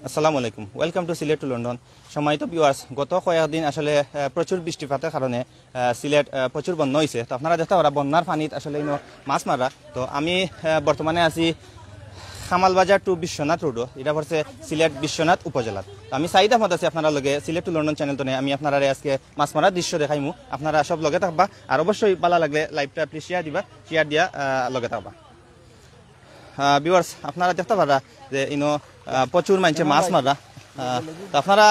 আসসালামু আলাইকুম, welcome to Sylhet to London. সম্মানিত ভিউয়ার্স, গত কয়েকদিন আসলে প্রচুর বৃষ্টিপাতের কারণে সিলেট প্রচুর বন্যা হয়েছে। তো আপনারা দেখতে পারা বন্যার পানিত আসলে মাছ মারা। তো আমি বর্তমানে আছি খামালবাজার টু বিশ্বনাথ রোড, এটা পড়ছে সিলেট বিশ্বনাথ উপজেলাত। আমি সাইদ আহমদ আছি আপনার লগে সিলেট টু লন্ডন চ্যানেল। তো আমি আপনারা আজকে মাছ মারার দৃশ্য দেখাইমু, আপনারা সব লগে থাকবা। আর অবশ্যই ভালো লাগলে লাইভটা প্লিজ শেয়ার দিবা, শেয়ার দিয়া লগে থাকবা। ভিউয়ার্স, আপনারা দেখতে পারা যে প্রচুর মানুষে মাছ মারা। তো আপনারা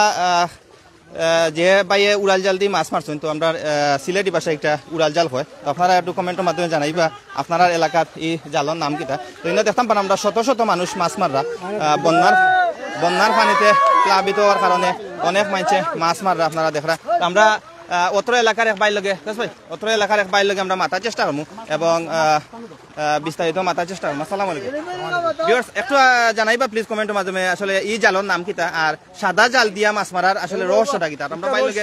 যে বাইয়ে উড়াল জাল দিয়ে মাছ মারছেন, তো আমরা সিলেটি ভাষায় একটা উড়াল জাল হয়। তো আপনারা একটু কমেন্টের মাধ্যমে জানাইবা আপনার এলাকাত এই জালর নাম কিটা। তো দেখতাম পারা আমরা শত শত মানুষ মাছ মাররা বন্যার পানিতে প্লাবিত হওয়ার কারণে অনেক মানুষে মাছ মাররা আপনারা দেখরা। আমরা অত্র এলাকার এক বাইর লগে অত্র এলাকার এক বাইর লগে আমরা মাতার চেষ্টা করবো এবং বিস্তারিত মাতার চেষ্টা করবো। আসসালামু আলাইকুম ভিউয়ার্স, একটু জানাইবা প্লিজ কমেন্টের মাধ্যমে আসলে এই জালর নাম কিটা আর সাদা জাল দিয়া মাছ মারার আসলে রহস্যটা কিটা আমরা বাইর লগে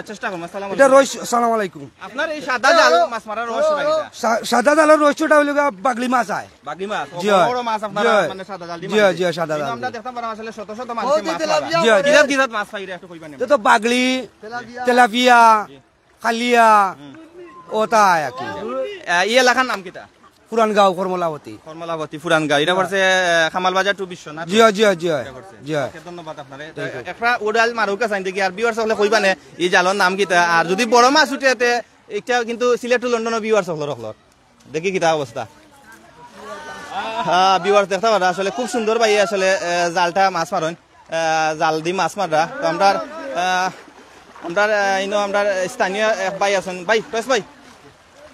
চেষ্টা করবো। আসসালামু আলাইকুম। আপনার এই সাদা জাল মাছ মারার রহস্যটা কিটা? সাদা জালের রহস্যটা হইল বাগলি মাছ আয়, বাগলি মাছ, জি বড় মাছ আপনারা মানে সাদা জাল দিয়ে জি সাদা জাল আমরা দেখতাম পারা আসলে শত শত মানুষ মাছ মারা। কিরাত কিরাত মাছ পাইরে একটু কইবা না? তো বাগলি, তেলাপিয়া, কালিয়া ওটা আয় কি। এই এলাকার নাম কিটা? পুরানগাঁও, কর্মলাবতী পুরানগাঁও, এটা পড়ছে খামালবাজার টু বিশ্বনাথ। জি জি জি জি, ধন্যবাদ আপনারে। একটা উড়াল মারুকা চাইতে কি আর ভিউয়ার্স সকলে কইবা না এই জালর নাম কিটা? আর যদি বড় মাছ উঠে এটা কিন্তু সিলেট টু লন্ডনের ভিউয়ার্স সকল রকলর দেখি কিটা অবস্থা। ভিউয়ার্স দেখতে পারা আসলে খুব সুন্দর ভাই আসলে জালটা মাছ মারেন, জাল দি মাছ মাররা। তো আমরা আমরা স্থানীয় এক ভাই আছেন, ভাই টয়েস ভাই,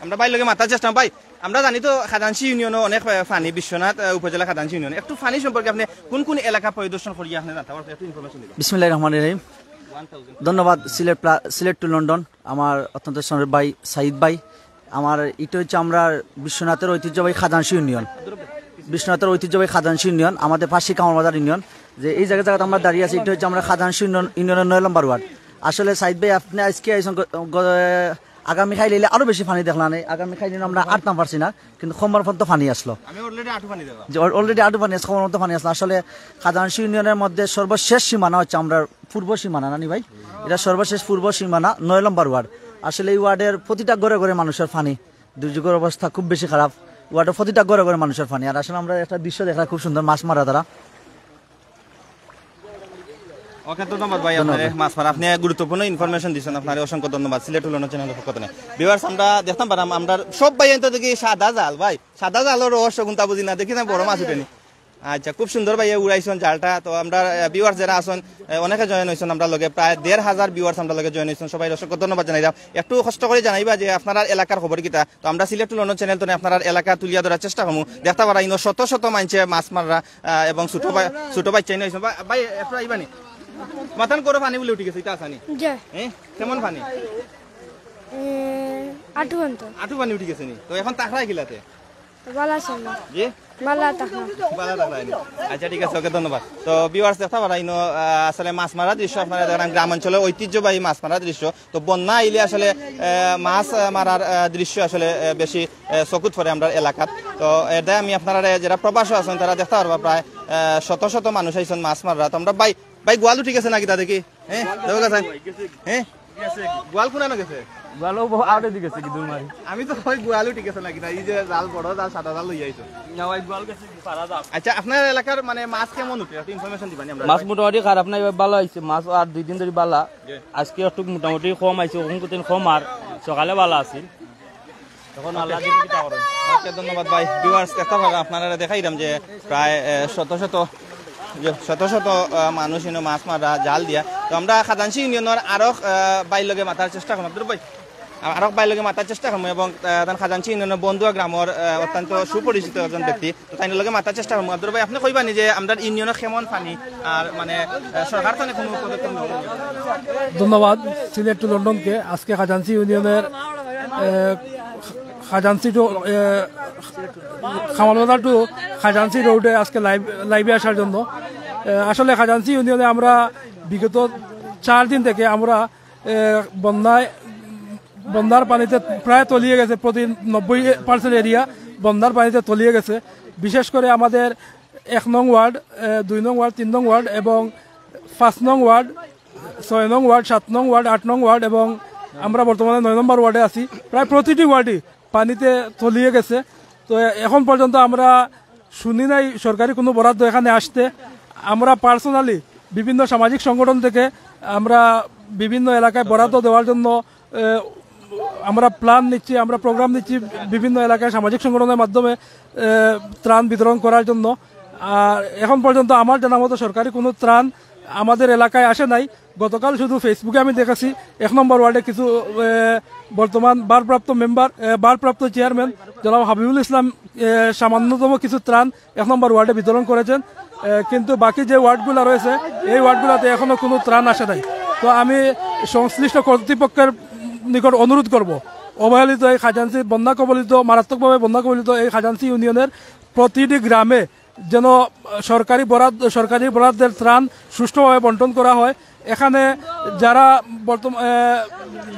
আমরা ভাই লগে মাতার চেষ্টা। ভাই আমরা জানি তো খাদানসি ইউনিয়নও অনেক ফানি, বিশ্বনাথ উপজেলা খাদানসি ইউনিয়ন, একটু ফানি সম্পর্কে আপনি কোন কোন এলাকা পরিদর্শন করিয়া আপনি জানতে পারবেন একটু ইনফরমেশন দিবেন। বিসমিল্লাহির রহমানির রহিম। ধন্যবাদ সিলেট টু লন্ডন আমার অত্যন্ত স্নেহের ভাই সাইদ ভাই। আমার এটা হচ্ছে আমরা বিশ্বনাথের ঐতিহ্যবাহী খাদানসি ইউনিয়ন, আমাদের পাশে কামারবাজার ইউনিয়ন। যে এই জায়গাতে আমরা দাঁড়িয়ে আছি, এটা হচ্ছে আমরা খাদানসি ইউনিয়নের 9 নম্বর ওয়ার্ড। আসলে সাইদ ভাই আপনি আজকে আগামী খাই লিলে আরো বেশি পানি দেখলাম। আগামী খাই লিলে আমরা 8 নাম্বার পারছি না, কিন্তু সোমবার পর্যন্ত পানি আসলো, অলরেডি আটু পানি সোমবার পর্যন্ত পানি আসলো। আসলে খাদানসি ইউনিয়নের মধ্যে সর্বশেষ সীমানা হচ্ছে আমরা পূর্ব সীমানা, নানি ভাই এটা সর্বশেষ পূর্ব সীমানা 9 নম্বর ওয়ার্ড। আসলে এই ওয়ার্ডের প্রতিটা ঘরে ঘরে মানুষের পানি, দুর্যোগের অবস্থা খুব বেশি খারাপ। ওয়ার্ডের প্রতিটা ঘরে ঘরে মানুষের পানি। আর আসলে আমরা একটা দৃশ্য দেখলাম খুব সুন্দর, মাছ মারা তারা। ওকে, ধন্যবাদ ভাই আপনার মাছ মারা, আপনি গুরুত্বপূর্ণ ইনফরমেশন দিচ্ছেন, আপনার অসংখ্য ধন্যবাদ। সিলেট টু লন্ডন চ্যানেলের পক্ষ থেকে ভিউয়ার্স আমরা দেখতাম পারাম আমরা সব ভাই তো দেখি সাদা জাল, ভাই সাদা জালের রহস্য গুণতা বুঝি না, দেখি না বড় মাছ উঠেনি। আচ্ছা, খুব সুন্দর ভাই উড়াইছেন জালটা। তো আমরা ভিউয়ার্স যারা আছেন অনেকে জয়েন হয়েছেন আমরা লগে, প্রায় 1500 ভিউয়ার্স আমরা লগে জয়েন হয়েছেন। সবাই অসংখ্য ধন্যবাদ জানাই দাম। একটু কষ্ট করে জানাইবা যে আপনার এলাকার খবর কিতা। তো আমরা সিলেট টু লন্ডন চ্যানেল তো আপনার এলাকা তুলিয়া ধরার চেষ্টা করবো। দেখতে পারা শত শত মানুষে মাছ মাররা এবং ছোট বাচ্চা হয়েছেন। ভাই একটু আইবানি মাথান করে পানি বলে উঠে গেছে, এটা আসানি কেমন পানি? আটু পানি উঠে গেছে নি? তো এখন তাকড়াই গিলাতে আচ্ছা ঠিক আছে, ওকে ধন্যবাদ। তো ভিউয়ার্স দেখতে পারা আসলে মাছ মারা দৃশ্য আপনারা দেখেন, গ্রাম অঞ্চলের ঐতিহ্যবাহী মাছ মারা দৃশ্য। তো বন্যা আইলে আসলে মাছ মারার দৃশ্য আসলে বেশি চকুত পড়ে আমরা এলাকাত। তো এটা আমি আপনারা যারা প্রবাসী আছেন তারা দেখতে পারবা প্রায় শত শত মানুষ আইসেন মাছ মাররা। তো আমরা ভাই গোয়াল উঠে গেছে নাকি তা দেখি? হ্যাঁ গোয়াল কোনা গেছে? আমি তো গোয়াল উঠে গেছে নাকি, এই যে জাল বড় জাল সাদা জাল লই আইছো। আচ্ছা, আপনার এলাকার মানে মাছ কেমন উঠে ইনফরমেশন দিবেন? মাছ মোটামুটি খারাপ নাই, ভালো আইছে মাছ। আর 2 দিন ধরে বালা, আজকে একটু মোটামুটি কম আইছে, কম আর সকালে ভালো আছিল। তখন আল্লাহ দিটা করেন। ওকে, ধন্যবাদ ভাই। ভিউয়ার্স দেখতে পারা আপনারা দেখাইলাম যে প্রায় শত শত মানুষ মাছ মারা জাল দিয়া। তো আমরা খাদানসি ইউনিয়নের আরো বাইর লগে মাতার চেষ্টা করবো, আব্দুল ভাই আরো বাইর লগে মাতার চেষ্টা করবো এবং খাদানসি ইউনিয়নের বন্ধুয়া গ্রামের অত্যন্ত সুপরিচিত একজন ব্যক্তি। তো তাই লগে মাতার চেষ্টা করবো। আব্দুল ভাই আপনি কইবানি যে আমরা ইউনিয়নের কেমন পানি আর মানে সরকার তো কোনো পদক্ষেপ নেই? ধন্যবাদ সিলেট টু লন্ডনকে। আজকে খাজানসি ইউনিয়নের খাজানসি টু খামালবাজার টু খাজানসি রোডে আজকে লাইভে আসার জন্য। আসলে খাজানসি ইউনিয়নে আমরা বিগত 4 দিন থেকে আমরা বন্যার পানিতে প্রায় তলিয়ে গেছে, প্রতি 90% এরিয়া বন্যার পানিতে তলিয়ে গেছে। বিশেষ করে আমাদের 1 নং ওয়ার্ড, 2 নং ওয়ার্ড, 3 নং ওয়ার্ড এবং 5 নং ওয়ার্ড, 6 নং ওয়ার্ড, 7 নং ওয়ার্ড, 8 নং ওয়ার্ড এবং আমরা বর্তমানে 9 নম্বর ওয়ার্ডে আছি। প্রায় প্রতিটি ওয়ার্ডই পানিতে তলিয়ে গেছে। তো এখন পর্যন্ত আমরা শুনি নাই সরকারি কোনো বরাদ্দ এখানে আসতে। আমরা পার্সোনালি বিভিন্ন সামাজিক সংগঠন থেকে আমরা বিভিন্ন এলাকায় বরাদ্দ দেওয়ার জন্য আমরা প্ল্যান নিচ্ছি, আমরা প্রোগ্রাম নিচ্ছি বিভিন্ন এলাকায় সামাজিক সংগঠনের মাধ্যমে ত্রাণ বিতরণ করার জন্য। আর এখন পর্যন্ত আমার জানা মতো সরকারি কোনো ত্রাণ আমাদের এলাকায় আসে নাই। গতকাল শুধু ফেসবুকে আমি দেখেছি 1 নম্বর ওয়ার্ডে কিছু বর্তমান ভারপ্রাপ্ত চেয়ারম্যান জনাব হাবিবুল ইসলাম সামান্যতম কিছু ত্রাণ 1 নম্বর ওয়ার্ডে বিতরণ করেছেন, কিন্তু বাকি যে ওয়ার্ডগুলো রয়েছে এই ওয়ার্ডগুলোতে এখনো কোনো ত্রাণ আসে নাই। তো আমি সংশ্লিষ্ট কর্তৃপক্ষের নিকট অনুরোধ করব, অবহেলিত এই খাজাঞ্চি বন্যা কবলিত, মারাত্মকভাবে বন্যা কবলিত এই খাজাঞ্চি ইউনিয়নের প্রতিটি গ্রামে যেন সরকারি বরাদ্দের ত্রাণ সুষ্ঠুভাবে বন্টন করা হয়। এখানে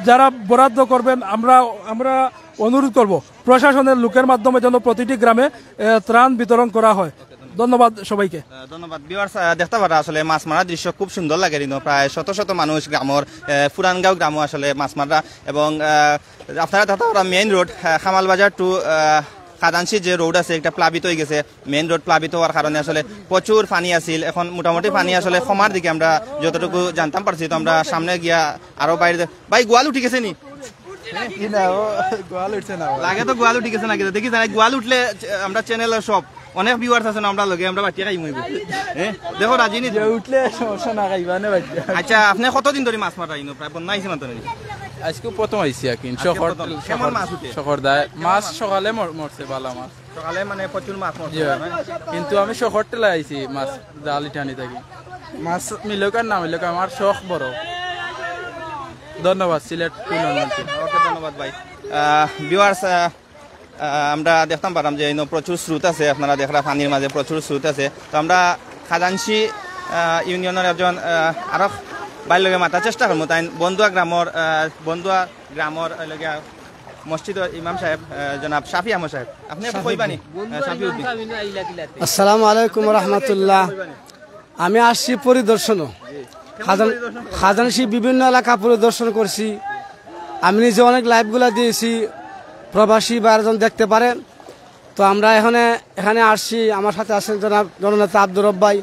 যারা বরাদ্দ করবেন আমরা অনুরোধ করব প্রশাসনের লোকের মাধ্যমে যেন প্রতিটি গ্রামে ত্রাণ বিতরণ করা হয়। ধন্যবাদ সবাইকে। ধন্যবাদ। ভিউয়ার্স, দেখতে পারা আসলে মাছ মারার দৃশ্য খুব সুন্দর লাগে। প্রায় শত শত মানুষ গ্রামের পুরানগাঁও গ্রাম আসলে মাছ মারা এবং আপনারা দেখতে পারা মেইন রোড খামালবাজার টু খাজাঞ্চি যে রোড আছে একটা প্লাবিত হয়ে গেছে। মেইন রোড প্লাবিত হওয়ার কারণে আসলে প্রচুর পানি আছিল। এখন মোটামুটি পানি আসলে কমার দিকে আমরা যতটুকু জানতাম পারছি। তো আমরা সামনে গিয়া আরো বাইরে ভাই গোয়াল উঠে গেছে নি লাগে তো গোয়াল উঠে গেছে নাকি দেখি গোয়াল উঠলে আমরা চ্যানেলের সব অনেক ভিউয়ার্স আছে আমরা লগে আমরা বাটিয়া খাই মইব দেখো রাজি নি উঠলে সমস্যা না খাইবা না ভাই। আচ্ছা, আপনি কতদিন ধরে মাছ মারা ইনো প্রায় বন্যা আইছে মাত্র নাকি? আজকে প্রথম আইছি আর কি কেমন মাছ উঠে? শহর দায় মাছ সকালে মরছে ভালো মাছ সকালে মানে প্রচুর মাছ মরছে। কিন্তু আমি শহর টেলা আইছি মাছ জাল টানি থাকি মাছ মিলুক আর না মিলুক আমার শখ বড়। ধন্যবাদ সিলেট। ওকে, ধন্যবাদ ভাই। ভিউয়ার্স, আমরা দেখতাম পারাম যে প্রচুর স্রোত আছে। আপনারা দেখরা পানির মাঝে প্রচুর স্রোত আছে। তো আমরা খাজাঞ্চি ইউনিয়নের একজন আরো বাইর লগে মাতার চেষ্টা করবো। তাই বন্দুয়া গ্রামর লগে মসজিদের ইমাম সাহেব জনাব শাফি আহমদ সাহেব, আপনি কইবানি? শাফিউদ্দিন, আসসালামু আলাইকুম রহমতুল্লাহ। আমি আসছি পরিদর্শন, খাজাঞ্চি বিভিন্ন এলাকা পরিদর্শন করছি। আমি নিজে অনেক লাইভগুলো দিয়েছি, প্রবাসী বাইরেজন দেখতে পারেন। তো আমরা এখানে আসছি, আমার সাথে আছেন জননেতা আব্দুর রব্বাই।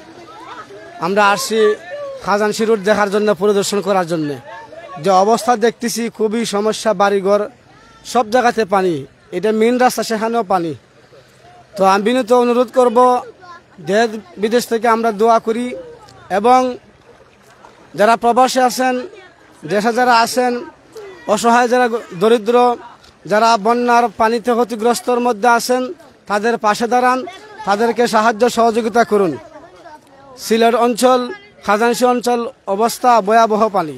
আমরা আসছি খাজাঞ্চি রোড দেখার জন্য, পরিদর্শন করার জন্য। যে অবস্থা দেখতেছি খুবই সমস্যা, বাড়িঘর সব জায়গাতে পানি, এটা মেন রাস্তা সেখানেও পানি। তো আমি বিনীত অনুরোধ করব, দেশ বিদেশ থেকে আমরা দোয়া করি এবং যারা প্রবাসী আছেন, দেশে যারা আছেন, অসহায় যারা দরিদ্র, যারা বন্যার পানিতে ক্ষতিগ্রস্তর মধ্যে আছেন, তাদের পাশে দাঁড়ান, তাদেরকে সাহায্য সহযোগিতা করুন। সিলেট অঞ্চল, খাজাঞ্চি অঞ্চল অবস্থা ভয়াবহ পানি,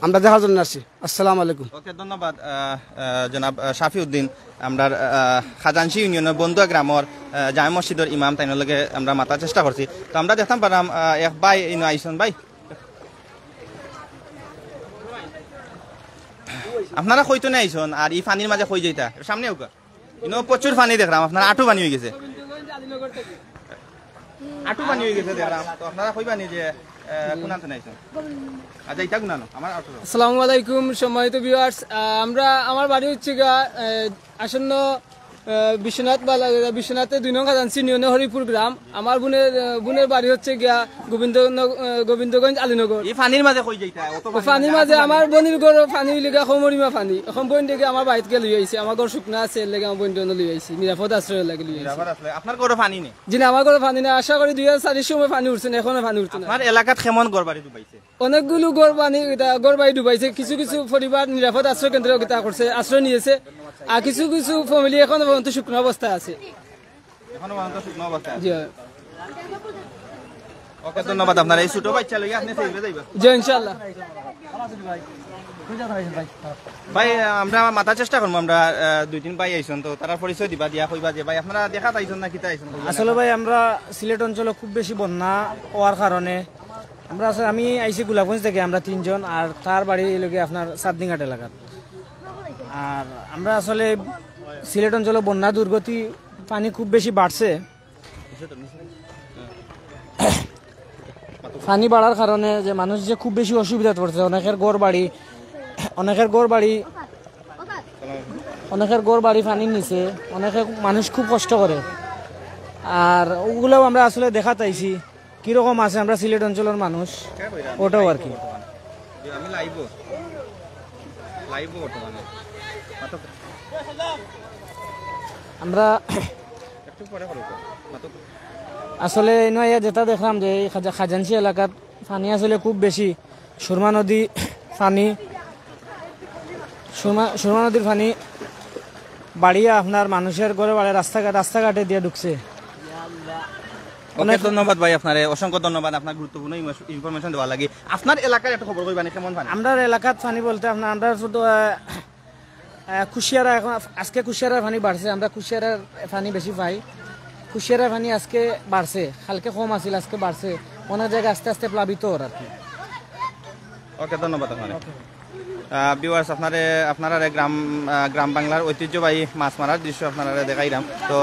আমরা দেখার জন্য আসছি। আসসালামু আলাইকুম। ওকে, ধন্যবাদ জনাব শাফিউদ্দিন। আমরা খাজাঞ্চি ইউনিয়নের বন্দুয়া গ্রামের জামে মসজিদের ইমাম তাইনের লগে আমরা মাতার চেষ্টা করছি। তো আমরা দেখতাম পারাম এক ভাই ইনো আইসন। ভাই, আপনারা কইতো না আইসন আর এই পানির মাঝে কই যাইতা সামনে হোক ইনো প্রচুর পানি দেখলাম। আপনারা আঁটু পানি হয়ে গেছে, আঁটু পানি হয়ে গেছে দেখলাম। তো আপনারা কইবানি যে কোনাতে নাইছেন? আচ্ছা, এটা কোনানো আমার আঁটু। আসসালামু আলাইকুম সম্মানিত ভিউয়ার্স, আমার বাড়ি হচ্ছে আসন্ন বিশ্বনাথে 2 নং খাজাঞ্চি ইউনিয়নের হরিপুর গ্রাম। আমার বোনের বাড়ি হচ্ছে গোবিন্দগঞ্জ আলীনগর। এই পানির মাঝে কই যাইতা? পানির মাঝে আমার বোনের ঘর পানি লেগে খমরিমা পানি। এখন বোন থেকে আমার বাড়িতে লই আইছি, আমার ঘর শুকনা আছে লেগে আমার বোন লই আইছি, নিরাপদ আশ্রয় লাগে লই আইছি। আপনার ঘরে পানি নেই? জি না, আমার ঘরে পানি নেই। আশা করি 2004 সময় পানি উঠছে না, এখনো পানি উঠছে না। আমার এলাকাত কেমন ঘর বাড়ি ডুবাইছে? অনেকগুলো ঘর বাড়ি ডুবাইছে। কিছু কিছু পরিবার নিরাপদ আশ্রয় কেন্দ্র করছে, আশ্রয় নিয়েছে। আর কিছু কিছু ফ্যামিলি এখনো পর্যন্ত শুকনো অবস্থায় আছে। ওকে, ধন্যবাদ আপনার। এই ছোট বাচ্চা লইয়া আপনি সেইবে যাইবা? জি ইনশাআল্লাহ। ভাই, আমরা মাতার চেষ্টা করবো। আমরা 2-3 ভাই আইসন, তো তারা পরিচয় দিবা, দিয়া কইবা যে ভাই আপনারা দেখা আইসন না কিতা আইসন? আসলে ভাই আমরা সিলেট অঞ্চলে খুব বেশি বন্যা হওয়ার কারণে আমি আইসি গোলাপগঞ্জ থেকে, আমরা 3 জন, আর তার বাড়ি এলাকা আপনার সাতদিঘাট এলাকার। আর আমরা আসলে সিলেট অঞ্চলে বন্যা দুর্গতি পানি খুব বেশি বাড়ছে। পানি বাড়ার কারণে যে মানুষ যে খুব বেশি অসুবিধা পড়ছে, অনেকের ঘর বাড়ি পানির নিচে, মানুষ খুব কষ্ট করে। আর ওগুলোও আমরা আসলে দেখা চাইছি কিরকম আছে আমরা সিলেট অঞ্চলের মানুষ, ওটাও আর কি। আমি লাইভ বর্তমানে আমরা একটু পরে করব আসলে নয় যেটা দেখলাম যে এই খাজানসি এলাকার পানি আসলে খুব বেশি। সুরমা নদীর পানি বাড়িয়ে আপনার মানুষের ঘরে বাড়ি রাস্তাঘাটে দিয়ে ঢুকছে। অনেক ধন্যবাদ ভাই, আপনার অসংখ্য ধন্যবাদ, আপনার গুরুত্বপূর্ণ ইনফরমেশন দেওয়া লাগে। আপনার এলাকার একটা খবর কইবানি কেমন পানি? আমরা এলাকার পানি বলতে আমরা শুধু কুশিয়ারা, এখন আজকে কুশিয়ারার পানি বাড়ছে, আমরা কুশিয়ারার পানি বেশি পাই। কুশিয়ারার পানি আজকে বাড়ছে, কালকে কম আছিল, আজকে বাড়ছে। অনেক জায়গায় আস্তে আস্তে প্লাবিত আর কি। ওকে, ধন্যবাদ আপনার। ভিউয়ার্স, আপনারা গ্রাম বাংলার ঐতিহ্যবাহী মাছ মারার দৃশ্য আপনারা দেখাইলাম। তো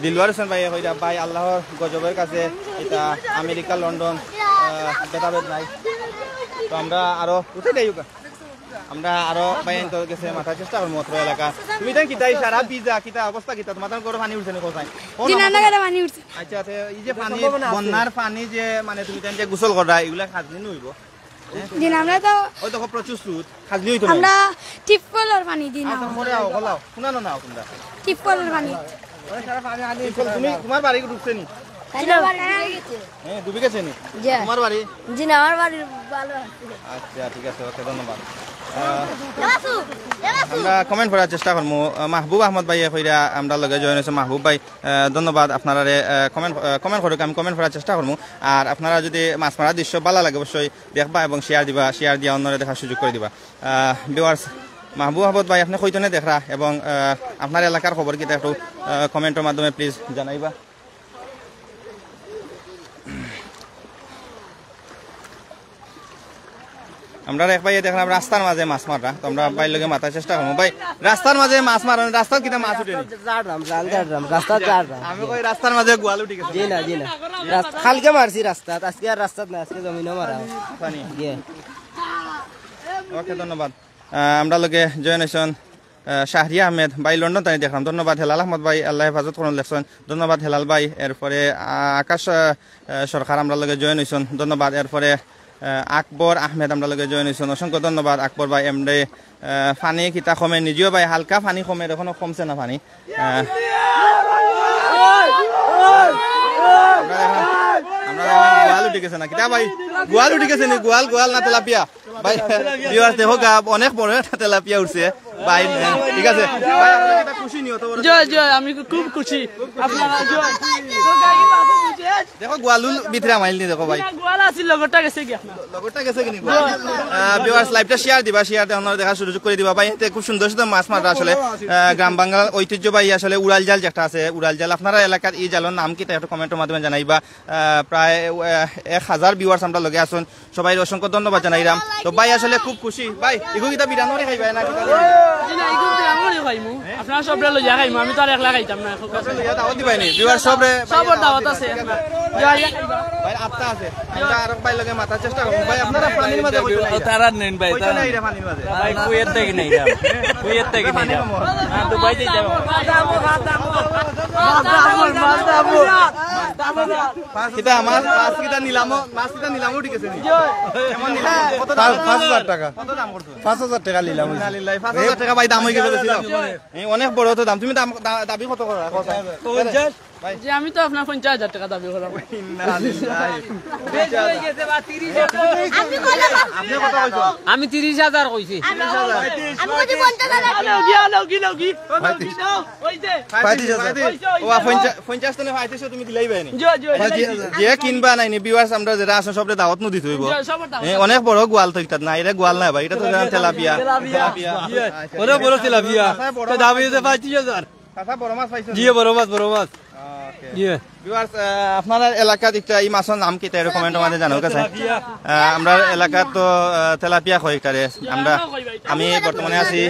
দিলওয়ার হোসেন ভাই কইরা ভাই আল্লাহর গজবের কাছে এটা আমেরিকা লন্ডন ভেদাভেদ নাই। তো আমরা আরো উঠে যাই, আমরা আরো বাইন তো গেছে মাথার চেষ্টা করবো মতো এলাকা। তুমি তাই কিতা সারা পিজা কিতা অবস্থা কিতা তোমার করে পানি উঠছে না কোথায়? আচ্ছা আচ্ছা, এই যে পানি বন্যার পানি যে মানে তুমি যে গোসল করা এগুলা খাজনি নইব? দিন আমরা তো ওই দেখো প্রচুর স্রোত, খাজনি হইতো না। আমরা টিপকলের পানি দিন মরে আও গলাও শুনানো না তোমরা টিপকলের পানি। তুমি তোমার বাড়ি ঢুকছে নি? হ্যাঁ, ডুবে গেছে নি তোমার বাড়ি? জি না, আমার বাড়ি ভালো আছে। আচ্ছা ঠিক আছে, ওকে, ধন্যবাদ। আমরা কমেন্ট করার চেষ্টা করবো। মাহবুব আহমদ ভাই কইরা আমরা লগে জয়েন হয়েছে। মাহবুব ভাই ধন্যবাদ, আপনারা কমেন্ট করুক, আমি কমেন্ট করার চেষ্টা করবো। আর আপনারা যদি মাছ মারার দৃশ্য ভালো লাগে অবশ্যই দেখবা এবং শেয়ার দিয়া অন্যরা দেখার সুযোগ করে দিবা। ভিউয়ার্স, মাহবুব আহমদ ভাই আপনি কইতনে দেখরা এবং আপনার এলাকার খবর কিটা একটু কমেন্টের মাধ্যমে প্লিজ জানাইবা। আমরা এক ভাই দেখলাম রাস্তার মাঝে মাছ মারা, তো আমরা ভাই লগে মাথার চেষ্টা করবো। ভাই রাস্তার মাঝে মাছ মারা, রাস্তার কিনা মাছ উঠেনি? আমি কই রাস্তার মাঝে গোয়াল উঠে গেছে। জি না কালকে মারছি রাস্তা, আজকে আর রাস্তা না, আজকে জমিনও মারা। ওকে, ধন্যবাদ। আমরা লগে জয়েন হয়েছেন শাহরিয়া আহমেদ ভাই, লন্ডন তাই দেখলাম। ধন্যবাদ। হেলাল আহমদ ভাই, আল্লাহ হেফাজত করুন লেখছেন, ধন্যবাদ হেলাল ভাই। এরপরে আকাশ সরকার আমরা লগে জয়েন হয়েছেন, ধন্যবাদ। এরপরে আকবর আহমেদ আমরা লগে জয়েন হয়েছেন, অসংখ্য ধন্যবাদ আকবর ভাই। এমডে পানি কিতা কমে নিজেও ভাই হালকা পানি কমে, এখনো কমছে না পানি। গোয়াল উঠে গেছে না কিতা ভাই? গোয়াল উঠে গেছে নি? গোয়াল না তেলাপিয়া ভাই? দেখো গা অনেক বড় একটা তেলাপিয়া উঠছে ভাই। ঠিক আছে ভাই, আপনারা খুশি নিও তো? জয় আমি খুব খুশি। আপনারা দেখো গোয়ালুল ভিতরে মাইল নি, দেখো ভাই গোয়াল আছিল লগটা গেছে কি? লগটা গেছে কিনি? ভিউয়ার্স, লাইভটা শেয়ার দিবা, শেয়ার দিয়ে অন্যরা দেখার সুযোগ করে দিবা ভাই। এতে খুব সুন্দর সুন্দর মাছ মারা আসলে গ্রাম বাংলার ঐতিহ্যবাহী আসলে উড়াল জাল যেটা আছে, উড়াল জাল। আপনারা এলাকার এই জালের নাম কি একটু কমেন্টের মাধ্যমে জানাইবা। প্রায় 1000 ভিউয়ার্স আমরা লগে আসুন, সবাই অসংখ্য ধন্যবাদ জানাইলাম। তো ভাই আসলে খুব খুশি ভাই। এগুলো কিতা বিরানোরে খাইবা না? আপনারা সবরে লইয়া খাইমু, আমি তো আর একলা খাইতাম না। দাওয়াত দিবাই নি ভিউয়ার্স? সবরে সবর দাওয়াত আছে। ভাই আত্মা আছে, আমরা আর ভাই লগে মাথার চেষ্টা করব ভাই। আপনারা পানির মাঝে কইতো না? তারা নেন ভাই, কইতো না এটা পানির মাঝে? ভাই কুয়েত থেকে নেই, কুয়েত থেকে নেই, দুবাই থেকে যাব। কিতা মাছ কিতা নিলামও ঠিক আছে নি? কেমন নিলাম? কত দাম? 5000 টাকা। কত দাম করছো? 5000 টাকা নিলাম। 5000 টাকা ভাই দাম হয়ে গেছে বেশি। অনেক বড় তো দাম। তুমি দাবি কত করো? 50 ভাই। যে আমি তো আপনার 50,000 টাকা দাবি করলাম। আপনি কত কইছো? আমি 30,000 কইছি। আমি কইছি 50 টাকা পাইতেছো তুমি দিলাই বাইনি? যে কিনবা নাই নি ভিউয়ার্স, আমরা যারা আছেন সবরে দাওয়াত নু দিতে হইব। অনেক বড় গোয়াল তো, এটা না এটা গোয়াল না ভাই, এটা তো তেলাপিয়া। বড় বড় তেলাপিয়া, তো দাম হইছে 25,000। কাঁচা বড় মাছ পাইছো? জি বড় মাছ, বড় মাছ। ওকে। জি ভিউয়ার্স আপনার এলাকাত একটা এই মাছের নাম কি তাই কমেন্টের মাঝে জানাও কাছে আমরা এলাকাত তো তেলাপিয়া কই তারে আমি বর্তমানে আছি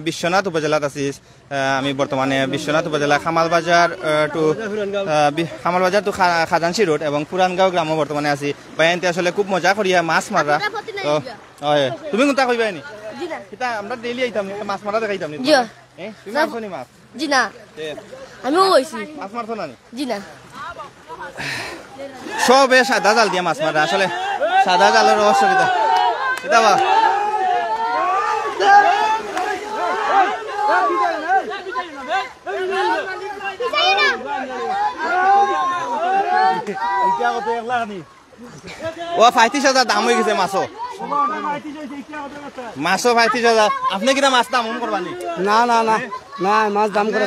বিশ্বনাথ উপজেলাত আছি আমি বর্তমানে বিশ্বনাথ উপজেলা খামালবাজার টু খাজানসি রোড এবং পুরানগাঁও গ্রামে বর্তমানে আছি বাইনতে আসলে খুব মজা করিয়া মাছ মারা তো হয় তুমি কোনটা কইবা নি কিতা আমরা ডেইলি আইতাম মাছ মারা দেখাইতাম নি তুমি মাছ নি মাছ জি না আমিও কইছি মাছ মারছো না নি জি না সবে সাদা জাল দিয়া মাছ মারা আসলে সাদা জালের অসুবিধা এটা বা ও 35,000 দাম হয়ে গেছে মাছও 35,000 আপনি কিনা মাছ দাম করবানি না না না না মাছ দাম করে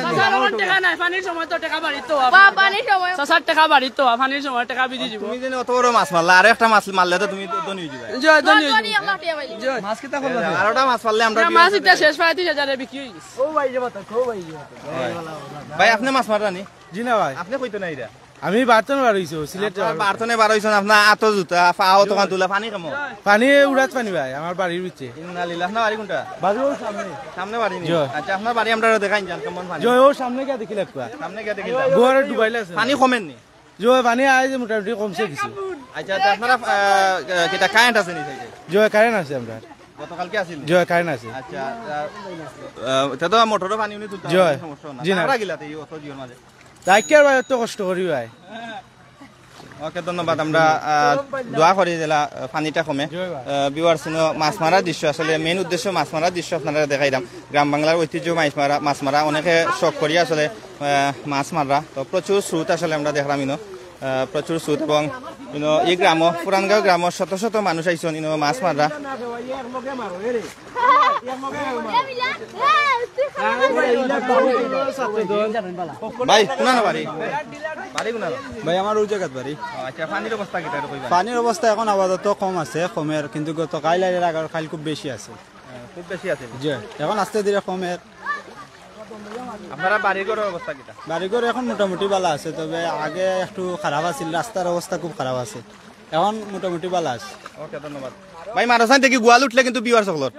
পানির সময় তো টাকা বাড়ি তো পানির সময় 60 টাকা বাড়ি তো পানির সময় টাকা বিধি দিব তুমি যেন অত বড় মাছ মারলা আর একটা মাছ মারলে তো তুমি ধনী হয়ে যাবে জয় ধন্যবাদ মাছ কিটা করলা আরোটা মাছ মারলে আমরা মাছ এটা শেষ 35,000 এ বিক্রি হয়ে গেছে ভাই আপনি মাছ মাররানি জি না ভাই আপনি কইতো না এটা আমি বার্তন বার হইছো সিলেট বার্তনে বার হইছেন আপনার আতো জুতা পাও দোকান তুলা পানি কামো পানি উড়াত পানি ভাই আমার বাড়ির ভিতরে ইন্নালিল্লাহ না বাড়ি কোনটা বাড়ি ওর সামনে সামনে বাড়ি নি আচ্ছা আপনার বাড়ি আমরা দেখাই যান কেমন পানি জয় ওর সামনে গিয়ে দেখি লাগবা সামনে গিয়ে দেখি গোয়ারে ডুবাইলে আছে পানি কমেন নি জয় পানি আইছে মোটামুটি কমছে কিছু আচ্ছা আপনারা কিটা কারেন্ট আছে নি জয় কারেন্ট আছে আমরা গতকালকে আছিল জয় কারেন্ট আছে আচ্ছা এটা তো মোটরের পানি উনি তুলতে জয় সমস্যা না জি না আমরা গিলাতে এই অত জীবন মাঝে তাইকের ভাই এত কষ্ট করি ভাই ওকে ধন্যবাদ আমরা দোয়া করি জেলা পানিটা কমে ভিউয়ার্স মাছ মারার দৃশ্য আসলে মেইন উদ্দেশ্য মাছ মারার দৃশ্য আপনারা দেখাইলাম গ্রাম বাংলার ঐতিহ্য মাছ মারা অনেকে শখ করি আসলে মাছ মারা তো প্রচুর স্রোত আসলে আমরা দেখলাম প্রচুর স্রোত এবং এই গ্রাম পুরানগাঁও গ্রাম শত শত মানুষ আইসন মাছ মারা ভাই কোনা না বাড়ি বাড়ি কোনা ভাই আমার ওই জায়গাত বাড়ি আচ্ছা পানির অবস্থা কি তার কইবা পানির অবস্থা এখন আপাতত কম আছে কমের কিন্তু গত কাল আগে কাল খুব বেশি আছে খুব বেশি আছে জি এখন আস্তে ধীরে কমের আপনারা বাড়ির ঘরের অবস্থা কিটা বাড়িঘর এখন মোটামুটি ভালো আছে তবে আগে একটু খারাপ আছিল রাস্তার অবস্থা খুব খারাপ আছে এখন মোটামুটি ভালো আছে ওকে ধন্যবাদ ভাই মারাসান থেকে গোয়াল উঠলে কিন্তু বিওয়ার সকলর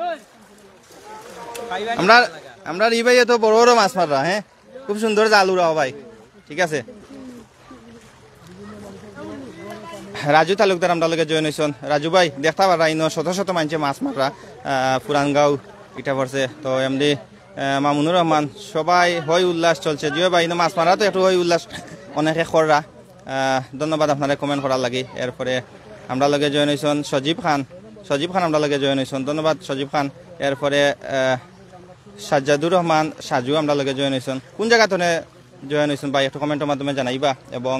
আমরা এই ভাই তো বড় বড় মাছ মাররা হ্যাঁ খুব সুন্দর জাল উড়াও ভাই ঠিক আছে রাজু তালুকদার আমরা লগে জয়েন হয়েছেন রাজু ভাই দেখতে পারা ইনো শত শত মানুষে মাছ মাররা পুরানগাঁও ইটা পড়ছে তো এমনি মামুনুর রহমান সবাই হই উল্লাস চলছে জিও ভাই মাছ মারা তো একটু হই উল্লাস অনেকে কররা ধন্যবাদ আপনারা কমেন্ট করার লাগে এরপরে আমরা লগে জয়েন হয়েছেন সজীব খান আমরা লগে জয়েন হয়েছেন ধন্যবাদ সজীব খান এরপরে সাজ্জাদুর রহমান সাজু আমরা লগে জয়েন হয়েছেন কোন জায়গাতে জয়েন হয়েছেন ভাই একটু কমেন্টের মাধ্যমে জানাইবা এবং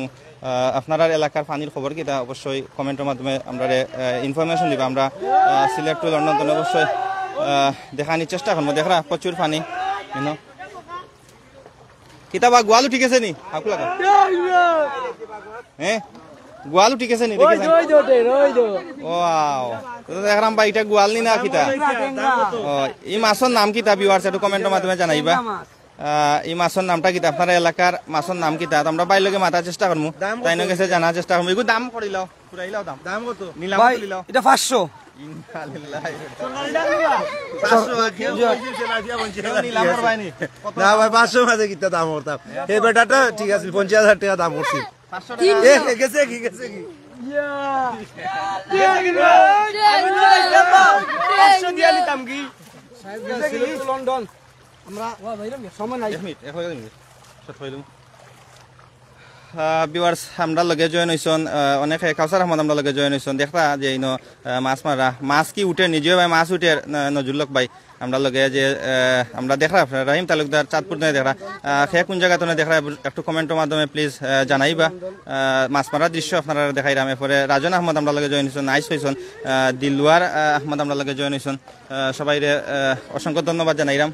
আপনার এলাকার পানির খবর কি তা অবশ্যই কমেন্টের মাধ্যমে আমরা ইনফরমেশন দিবা আমরা সিলেট টু লন্ডন অবশ্যই দেখানোর চেষ্টা করবো দেখরা প্রচুর পানি কিতাবা গোয়ালু ঠিক আছে নি হ্যাঁ গোয়ালু ঠিক আছে নি দেখলাম ভাই এটা গোয়াল নি না কিতা এই মাছের নাম কিতা ভিউয়ার্স একটু কমেন্টের মাধ্যমে জানাইবা এই মাছের নামটা কিতা আপনার এলাকার মাছের নাম কিতা আমরা বাইরে মাতার চেষ্টা করবো তাই না গেছে জানার চেষ্টা করবো এগুলো দাম করিলাও পুরাইলাও দাম কত নিলাম করিলাও এটা 500 না ভাই 500 মাঝে কিতা দাম করতাম এই বেটাটা ঠিক আছে 50,000 টাকা দাম করছি গেছে কি লন্ডন আমরা সময় নাই ভিউয়ার্স আমরা লগে জয়েন হইছন অনেক কাউসার আহমদ আমরা লগে জয়েন হইছন দেখতা যে মাছ মারা মাছ কি উঠে নিজে ভাই মাছ উঠে নজরুলক ভাই আমরা লগে যে আমরা দেখরা রাহিম তালুকদার চাঁদপুর নয় দেখরা সে কোন জায়গা তো দেখরা একটু কমেন্টের মাধ্যমে প্লিজ জানাইবা মাছ মারার দৃশ্য আপনারা দেখাইলাম এরপরে রাজন আহমদ আমরা লগে জয়েন হইছন নাইস হইছন দিলওয়ার আহমদ আমরা লগে জয়েন হইছন সবাই অসংখ্য ধন্যবাদ জানাইলাম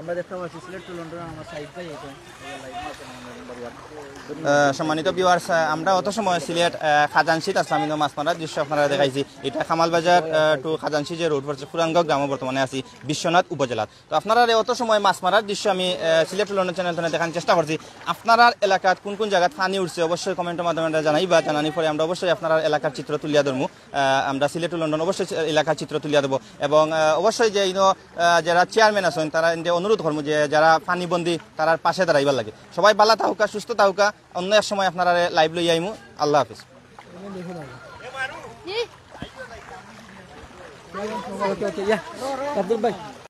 আমরা দেখতে পাচ্ছি সিলেট টু লন্ডন আমার সাইড ভাই এটা সম্মানিত ভিউয়ার্স, আমরা অত সময় সিলেট খাজানশিত আসলাম মাছমারার দৃশ্য আপনারা দেখাইছি। এটা খামালবাজার টু খাজানশি যে রোড পড়ছে পুরানগাঁও গ্রামে বর্তমানে আছি বিশ্বনাথ উপজেলার। তো আপনারা অত সময় মাছমারার দৃশ্য আমি সিলেট টু লন্ডন চ্যানেল দেখানোর চেষ্টা করছি। আপনার এলাকাত কোন কোন জায়গায় পানি উঠছে অবশ্যই কমেন্টের মাধ্যমে জানাইবা। জানানি পরে আমরা অবশ্যই আপনার এলাকার চিত্র তুলিয়া ধরবো। আমরা সিলেট টু লন্ডন অবশ্যই এলাকার চিত্র তুলিয়া দেবো এবং অবশ্যই যে যারা চেয়ারম্যান আছেন তারা অনুরোধ করবো যে যারা পানিবন্দী তার পাশে দাঁড়াইবার লাগে। সবাই ভালো থাকুকা, সুস্থ থাকুকা। অন্য এক সময় আপনারা লাইভ লই আইমু। আল্লাহ হাফিজ। আব্দুল ভাই